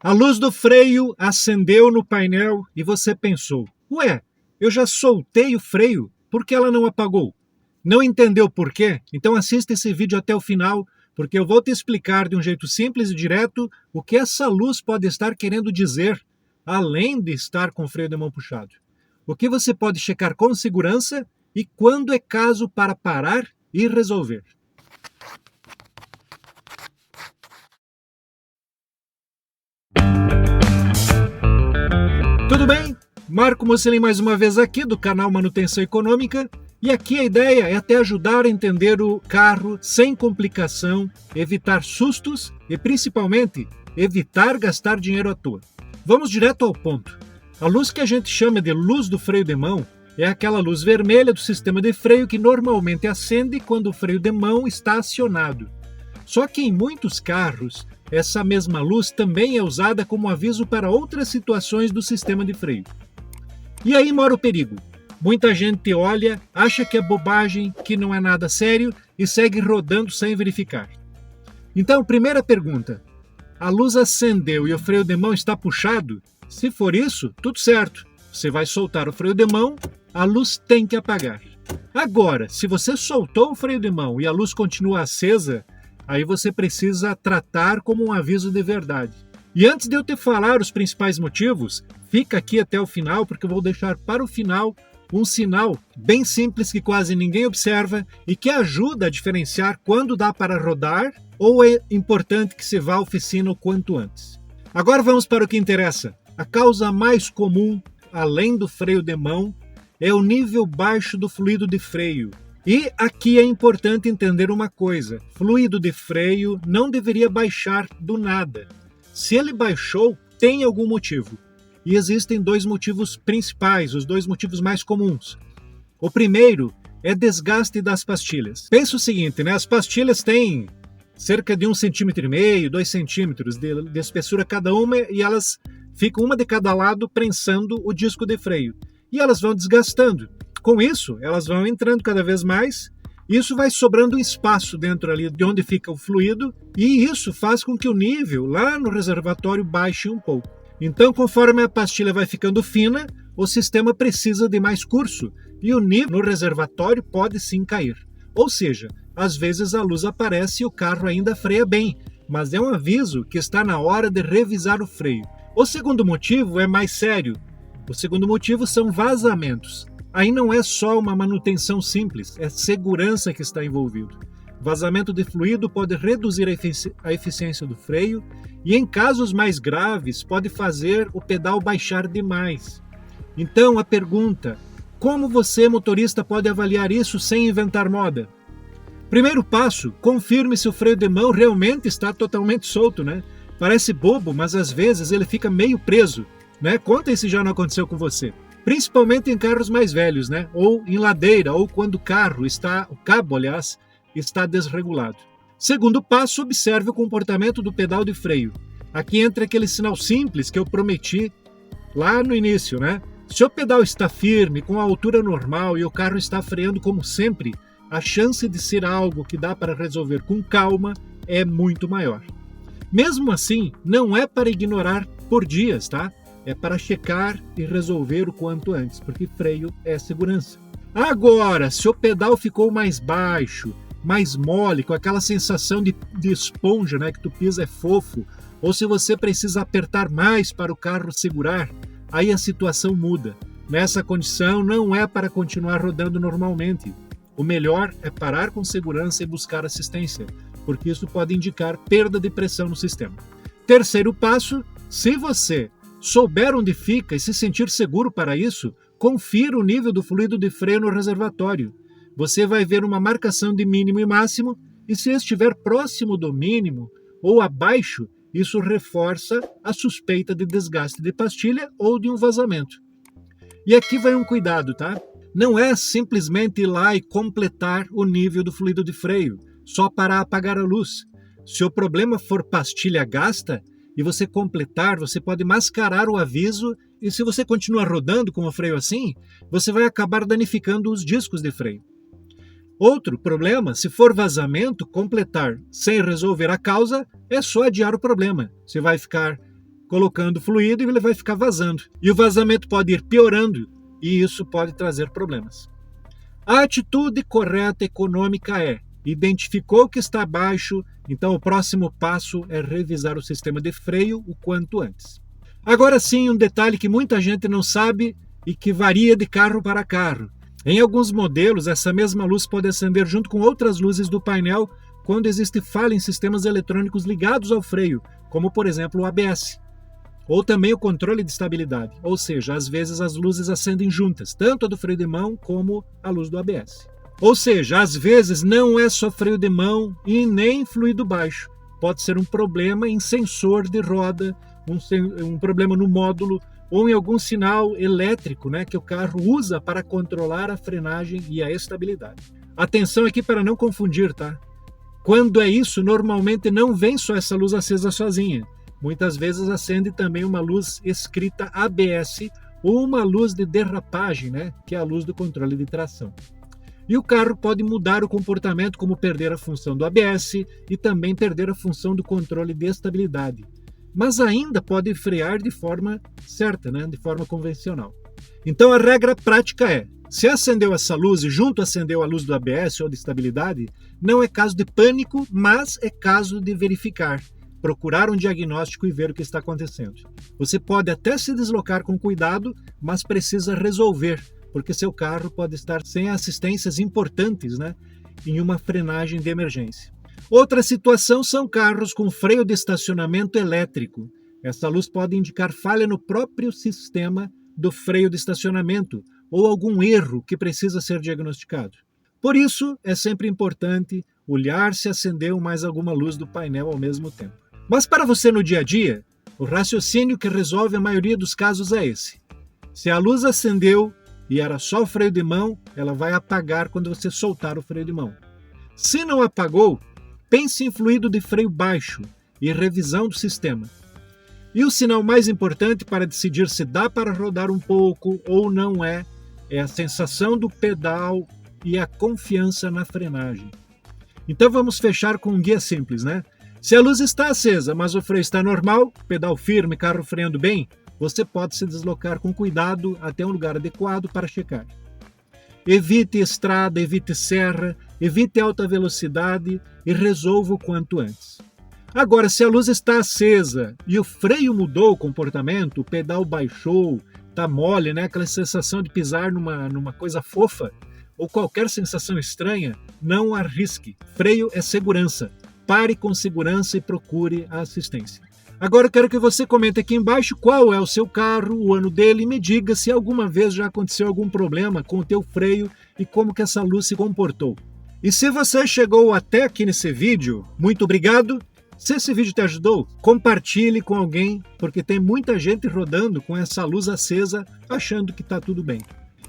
A luz do freio acendeu no painel e você pensou: ué, eu já soltei o freio, por que ela não apagou? Não entendeu por quê? Então assista esse vídeo até o final, porque eu vou te explicar de um jeito simples e direto o que essa luz pode estar querendo dizer, além de estar com o freio de mão puxado. O que você pode checar com segurança e quando é caso para parar e resolver. Tudo bem? Marco Mocelin mais uma vez aqui do canal Manutenção Econômica, e aqui a ideia é até ajudar a entender o carro sem complicação, evitar sustos e principalmente evitar gastar dinheiro à toa. Vamos direto ao ponto. A luz que a gente chama de luz do freio de mão é aquela luz vermelha do sistema de freio que normalmente acende quando o freio de mão está acionado. Só que em muitos carros, essa mesma luz também é usada como aviso para outras situações do sistema de freio. E aí mora o perigo. Muita gente olha, acha que é bobagem, que não é nada sério e segue rodando sem verificar. Então, primeira pergunta: a luz acendeu e o freio de mão está puxado? Se for isso, tudo certo. Você vai soltar o freio de mão, a luz tem que apagar. Agora, se você soltou o freio de mão e a luz continua acesa, aí você precisa tratar como um aviso de verdade. E antes de eu te falar os principais motivos, fica aqui até o final, porque eu vou deixar para o final um sinal bem simples que quase ninguém observa e que ajuda a diferenciar quando dá para rodar ou é importante que se vá à oficina o quanto antes. Agora vamos para o que interessa. A causa mais comum, além do freio de mão, é o nível baixo do fluido de freio. E aqui é importante entender uma coisa: fluido de freio não deveria baixar do nada. Se ele baixou, tem algum motivo. E existem dois motivos principais, os dois motivos mais comuns. O primeiro é desgaste das pastilhas. Pensa o seguinte, né? As pastilhas têm cerca de 1,5 cm, 2 centímetros de espessura cada uma, e elas ficam uma de cada lado prensando o disco de freio. E elas vão desgastando. Com isso, elas vão entrando cada vez mais, e isso vai sobrando espaço dentro ali de onde fica o fluido, e isso faz com que o nível lá no reservatório baixe um pouco. Então, conforme a pastilha vai ficando fina, o sistema precisa de mais curso, e o nível no reservatório pode sim cair. Ou seja, às vezes a luz aparece e o carro ainda freia bem, mas é um aviso que está na hora de revisar o freio. O segundo motivo é mais sério. O segundo motivo são vazamentos. Aí não é só uma manutenção simples, é segurança que está envolvido. Vazamento de fluido pode reduzir a eficiência do freio e, em casos mais graves, pode fazer o pedal baixar demais. Então, a pergunta: como você, motorista, pode avaliar isso sem inventar moda? Primeiro passo: confirme se o freio de mão realmente está totalmente solto, né? Parece bobo, mas às vezes ele fica meio preso, né? Conta se já não aconteceu com você. Principalmente em carros mais velhos, né? Ou em ladeira, ou quando o cabo, está desregulado. Segundo passo, observe o comportamento do pedal de freio. Aqui entra aquele sinal simples que eu prometi lá no início, né? Se o pedal está firme, com a altura normal e o carro está freando como sempre, a chance de ser algo que dá para resolver com calma é muito maior. Mesmo assim, não é para ignorar por dias, tá? É para checar e resolver o quanto antes, porque freio é segurança. Agora, se o pedal ficou mais baixo, mais mole, com aquela sensação de esponja, né, que tu pisa é fofo, ou se você precisa apertar mais para o carro segurar, aí a situação muda. Nessa condição, não é para continuar rodando normalmente. O melhor é parar com segurança e buscar assistência, porque isso pode indicar perda de pressão no sistema. Terceiro passo: se você souber onde fica e se sentir seguro para isso, confira o nível do fluido de freio no reservatório. Você vai ver uma marcação de mínimo e máximo, e se estiver próximo do mínimo ou abaixo, isso reforça a suspeita de desgaste de pastilha ou de um vazamento. E aqui vai um cuidado, tá? Não é simplesmente ir lá e completar o nível do fluido de freio, só para apagar a luz. Se o problema for pastilha gasta, e você completar, você pode mascarar o aviso, e se você continuar rodando com o freio assim, você vai acabar danificando os discos de freio. Outro problema: se for vazamento, completar sem resolver a causa é só adiar o problema. Você vai ficar colocando fluido e ele vai ficar vazando. E o vazamento pode ir piorando e isso pode trazer problemas. A atitude correta econômica é: identificou que está baixo, então o próximo passo é revisar o sistema de freio o quanto antes. Agora sim, um detalhe que muita gente não sabe e que varia de carro para carro. Em alguns modelos, essa mesma luz pode acender junto com outras luzes do painel quando existe falha em sistemas eletrônicos ligados ao freio, como por exemplo o ABS. Ou também o controle de estabilidade, ou seja, às vezes as luzes acendem juntas, tanto a do freio de mão como a luz do ABS. Ou seja, às vezes não é só freio de mão e nem fluido baixo. Pode ser um problema em sensor de roda, um problema no módulo ou em algum sinal elétrico, que o carro usa para controlar a frenagem e a estabilidade. Atenção aqui para não confundir, tá? Quando é isso, normalmente não vem só essa luz acesa sozinha. Muitas vezes acende também uma luz escrita ABS ou uma luz de derrapagem, que é a luz do controle de tração. E o carro pode mudar o comportamento, como perder a função do ABS e também perder a função do controle de estabilidade. Mas ainda pode frear de forma certa, de forma convencional. Então a regra prática é: se acendeu essa luz e junto acendeu a luz do ABS ou de estabilidade, não é caso de pânico, mas é caso de verificar, procurar um diagnóstico e ver o que está acontecendo. Você pode até se deslocar com cuidado, mas precisa resolver, porque seu carro pode estar sem assistências importantes, em uma frenagem de emergência. Outra situação são carros com freio de estacionamento elétrico. Essa luz pode indicar falha no próprio sistema do freio de estacionamento ou algum erro que precisa ser diagnosticado. Por isso, é sempre importante olhar se acendeu mais alguma luz do painel ao mesmo tempo. Mas para você no dia a dia, o raciocínio que resolve a maioria dos casos é esse. Se a luz acendeu e era só o freio de mão, ela vai apagar quando você soltar o freio de mão. Se não apagou, pense em fluido de freio baixo e revisão do sistema. E o sinal mais importante para decidir se dá para rodar um pouco ou não é a sensação do pedal e a confiança na frenagem. Então vamos fechar com um guia simples, Se a luz está acesa, mas o freio está normal, pedal firme, carro freando bem, você pode se deslocar com cuidado até um lugar adequado para checar. Evite estrada, evite serra, evite alta velocidade e resolva o quanto antes. Agora, se a luz está acesa e o freio mudou o comportamento, o pedal baixou, está mole, aquela sensação de pisar numa coisa fofa, ou qualquer sensação estranha, não arrisque. Freio é segurança. Pare com segurança e procure a assistência. Agora eu quero que você comente aqui embaixo qual é o seu carro, o ano dele e me diga se alguma vez já aconteceu algum problema com o teu freio e como que essa luz se comportou. E se você chegou até aqui nesse vídeo, muito obrigado. Se esse vídeo te ajudou, compartilhe com alguém, porque tem muita gente rodando com essa luz acesa achando que está tudo bem.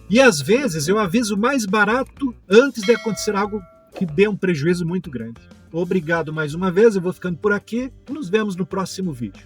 E às vezes eu aviso mais barato antes de acontecer algo que dê um prejuízo muito grande. Obrigado mais uma vez, eu vou ficando por aqui. Nos vemos no próximo vídeo.